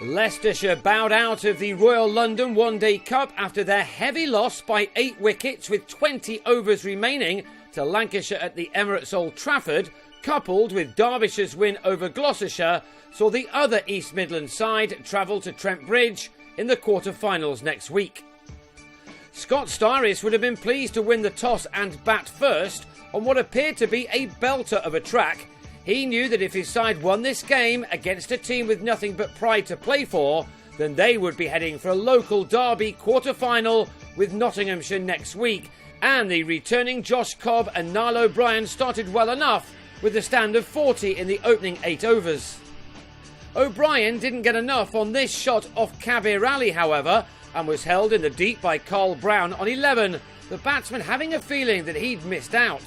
Leicestershire bowed out of the Royal London One Day Cup after their heavy loss by 8 wickets with 20 overs remaining to Lancashire at the Emirates Old Trafford, coupled with Derbyshire's win over Gloucestershire, saw the other East Midlands side travel to Trent Bridge in the quarter-finals next week. Scott Styris would have been pleased to win the toss and bat first on what appeared to be a belter of a track. He knew that if his side won this game against a team with nothing but pride to play for, then they would be heading for a local derby quarter-final with Nottinghamshire next week, and the returning Josh Cobb and Niall O'Brien started well enough with a stand of 40 in the opening 8 overs. O'Brien didn't get enough on this shot off Kabir Ali, however, and was held in the deep by Carl Brown on 11, the batsman having a feeling that he'd missed out.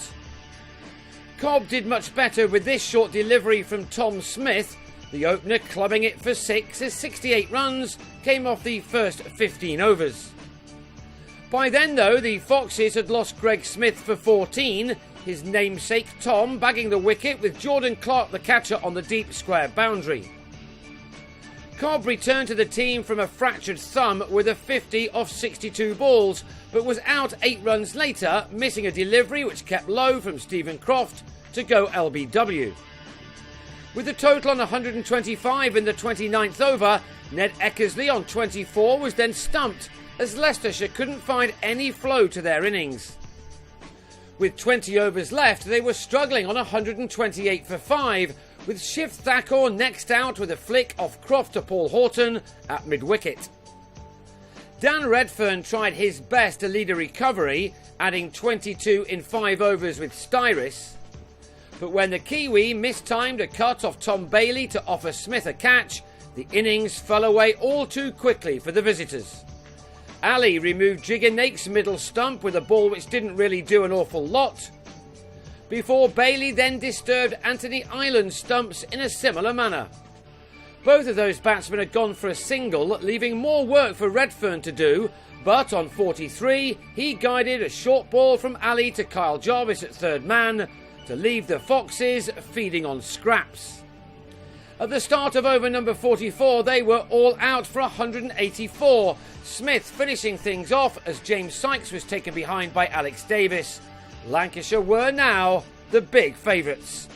Cobb did much better with this short delivery from Tom Smith, the opener clubbing it for 6 as 68 runs came off the first 15 overs. By then though, the Foxes had lost Greg Smith for 14, his namesake Tom bagging the wicket with Jordan Clark the catcher on the deep square boundary. Cobb returned to the team from a fractured thumb with a 50 off 62 balls, but was out 8 runs later, missing a delivery which kept low from Stephen Croft to go LBW. With the total on 125 in the 29th over, Ned Eckersley on 24 was then stumped as Leicestershire couldn't find any flow to their innings. With 20 overs left, they were struggling on 128 for 5, with Shiv Thakur next out with a flick off Croft to Paul Horton at mid-wicket. Dan Redfern tried his best to lead a recovery, adding 22 in 5 overs with Styris. But when the Kiwi mistimed a cut off Tom Bailey to offer Smith a catch, the innings fell away all too quickly for the visitors. Ali removed Jigger Nake's middle stump with a ball which didn't really do an awful lot, before Bailey then disturbed Anthony Ireland's stumps in a similar manner. Both of those batsmen had gone for a single, leaving more work for Redfern to do, but on 43 he guided a short ball from Ali to Kyle Jarvis at third man to leave the Foxes feeding on scraps. At the start of over number 44 they were all out for 184, Smith finishing things off as James Sykes was taken behind by Alex Davis. Lancashire were now the big favourites.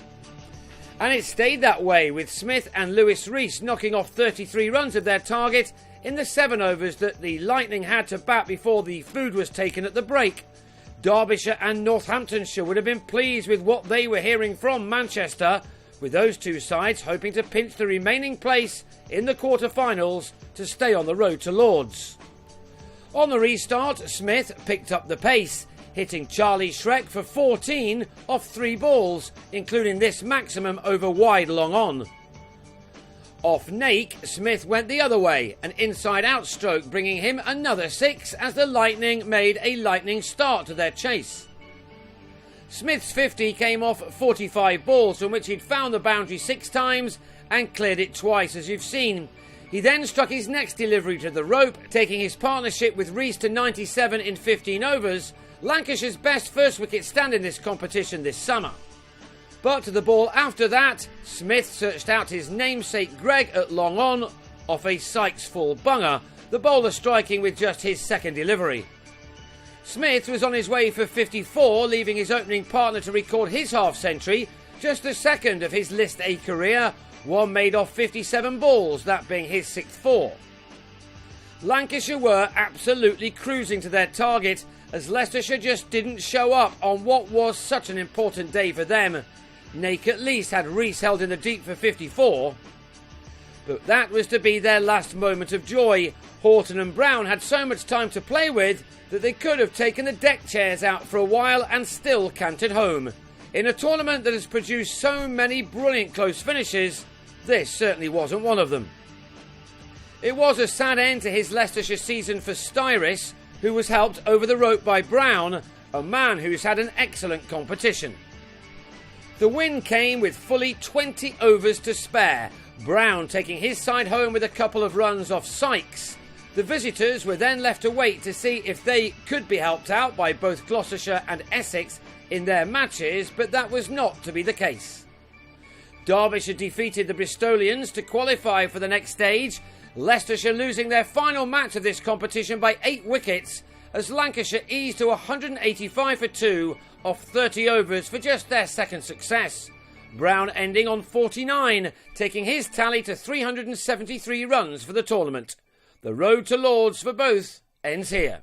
And it stayed that way, with Smith and Lewis Rees knocking off 33 runs of their target in the 7 overs that the Lightning had to bat before the food was taken at the break. Derbyshire and Northamptonshire would have been pleased with what they were hearing from Manchester, with those two sides hoping to pinch the remaining place in the quarter-finals to stay on the road to Lords. On the restart, Smith picked up the pace, hitting Charlie Shrek for 14 off 3 balls, including this maximum over wide long on. Off Nake, Smith went the other way, an inside-out stroke bringing him another 6 as the Lightning made a lightning start to their chase. Smith's 50 came off 45 balls, from which he'd found the boundary 6 times and cleared it twice, as you've seen. He then struck his next delivery to the rope, taking his partnership with Rees to 97 in 15 overs, Lancashire's best first wicket stand in this competition this summer. But to the ball after that, Smith searched out his namesake Greg at long on off a Sykes full bunger, the bowler striking with just his second delivery. Smith was on his way for 54, leaving his opening partner to record his half-century, just the second of his List A career, one made off 57 balls, that being his 6th 4. Lancashire were absolutely cruising to their target, as Leicestershire just didn't show up on what was such an important day for them. Nake at least had Rees held in the deep for 54. But that was to be their last moment of joy. Horton and Brown had so much time to play with that they could have taken the deck chairs out for a while and still cantered home. In a tournament that has produced so many brilliant close finishes, this certainly wasn't one of them. It was a sad end to his Leicestershire season for Styris, who was helped over the rope by Brown, a man who's had an excellent competition. The win came with fully 20 overs to spare, Brown taking his side home with a couple of runs off Sykes. The visitors were then left to wait to see if they could be helped out by both Gloucestershire and Essex in their matches, but that was not to be the case. Derbyshire defeated the Bristolians to qualify for the next stage, Leicestershire losing their final match of this competition by 8 wickets as Lancashire eased to 185 for 2 off 30 overs for just their second success. Brown ending on 49, taking his tally to 373 runs for the tournament. The road to Lords for both ends here.